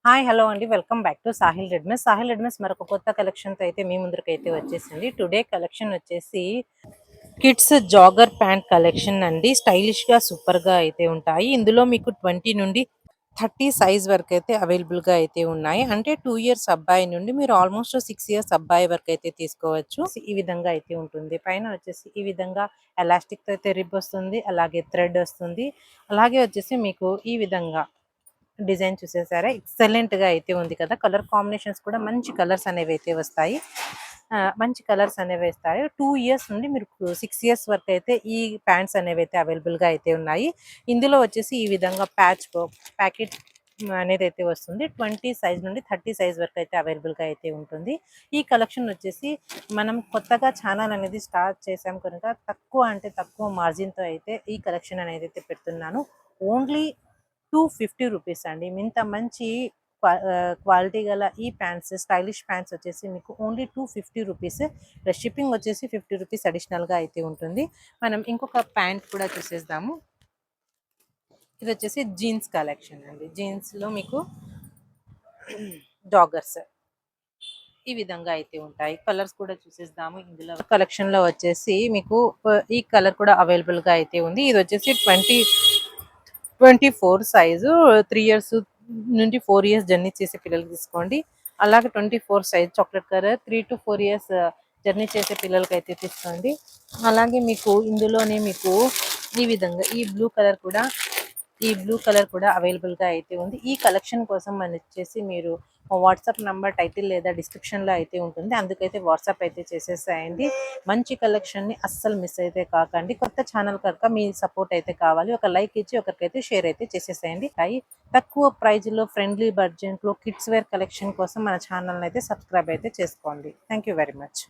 Hi hello అండి, welcome back to Sahil readymades. Sahil readymades మరొక కొత్త కలెక్షన్తో అయితే మీ ముందరకైతే వచ్చేసింది. టుడే కలెక్షన్ వచ్చేసి కిడ్స్ జాగర్ ప్యాంట్ కలెక్షన్ అండి. స్టైలిష్గా సూపర్గా అయితే ఉంటాయి. ఇందులో మీకు 20 నుండి 30 సైజ్ వరకు అయితే అవైలబుల్గా అయితే ఉన్నాయి. అంటే 2 ఇయర్స్ అబ్బాయి నుండి మీరు ఆల్మోస్ట్ 6 ఇయర్స్ అబ్బాయి వరకు అయితే తీసుకోవచ్చు. ఈ విధంగా అయితే ఉంటుంది. పైన వచ్చేసి ఈ విధంగా ఎలాస్టిక్తో అయితే రిబ్ వస్తుంది, అలాగే థ్రెడ్ వస్తుంది. అలాగే వచ్చేసి మీకు ఈ విధంగా డిజైన్ చూసేసారా, ఎక్సలెంట్‌గా అయితే ఉంది కదా! కలర్ కాంబినేషన్స్ కూడా మంచి కలర్స్ అనేవి అయితే వస్తాయి. మంచి కలర్స్ అనేవి వస్తాయి. 2 ఇయర్స్ నుండి మీరు 6 ఇయర్స్ వరకు అయితే ఈ ప్యాంట్స్ అనేవి అయితే అవైలబుల్‌గా అయితే ఉన్నాయి. ఇందులో వచ్చేసి ఈ విధంగా ప్యాకెట్ అనేది అయితే వస్తుంది. 20 సైజ్ నుండి 30 సైజ్ వరకు అయితే అవైలబుల్‌గా అయితే ఉంటుంది. ఈ కలెక్షన్ వచ్చేసి మనం కొత్తగా ఛానల్ అనేది స్టార్ట్ చేసాం కనుక తక్కువ అంటే తక్కువ మార్జిన్‌తో అయితే ఈ కలెక్షన్ అనేది అయితే పెడుతున్నాను. ఓన్లీ 250 రూపీస్ అండి. ఇంత మంచి క్వాలిటీ గల ఈ ప్యాంట్స్, స్టైలిష్ ప్యాంట్స్ వచ్చేసి మీకు ఓన్లీ 250 రూపీస్. ప్లస్ షిప్పింగ్ వచ్చేసి 50 రూపీస్ అడిషనల్‌గా అయితే ఉంటుంది. మనం ఇంకొక ప్యాంట్ కూడా చూసేద్దాము. ఇది వచ్చేసి జీన్స్ కలెక్షన్ అండి. జీన్స్‌లో మీకు జాగర్స్ ఈ విధంగా అయితే ఉంటాయి. కలర్స్ కూడా చూసేద్దాము. ఇందులో కలెక్షన్‌లో వచ్చేసి మీకు ఈ కలర్ కూడా అవైలబుల్‌గా అయితే ఉంది. ఇది వచ్చేసి 24 సైజు 3 ఇయర్స్ నుండి 4 ఇయర్స్ జర్నీ చేసే పిల్లలకి తీసుకోండి. అలాగే 24 size chocolate colour 3 to 4 years journey చేసే పిల్లలకి అయితే తీసుకోండి. అలాగే మీకు ఇందులోనే మీకు ఈ విధంగా ఈ బ్లూ కలర్ కూడా అవైలబుల్గా అయితే ఉంది. ఈ కలెక్షన్ కోసం మనం వచ్చేసి మీరు వాట్సాప్ నంబర్ టైటిల్ లేదా డిస్క్రిప్షన్లో అయితే ఉంటుంది. అందుకైతే వాట్సాప్ అయితే చేసేసేయండి. మంచి కలెక్షన్ని అస్సలు మిస్ అయితే కాకండి. కొత్త ఛానల్ కనుక మీ సపోర్ట్ అయితే కావాలి. ఒక లైక్ ఇచ్చి ఒకరికైతే షేర్ అయితే చేసేసేయండి. తక్కువ ప్రైజ్లో ఫ్రెండ్లీ బడ్జెట్లో కిడ్స్ వేర్ కలెక్షన్ కోసం మన ఛానల్ని అయితే సబ్స్క్రైబ్ అయితే చేసుకోండి. Thank you very much.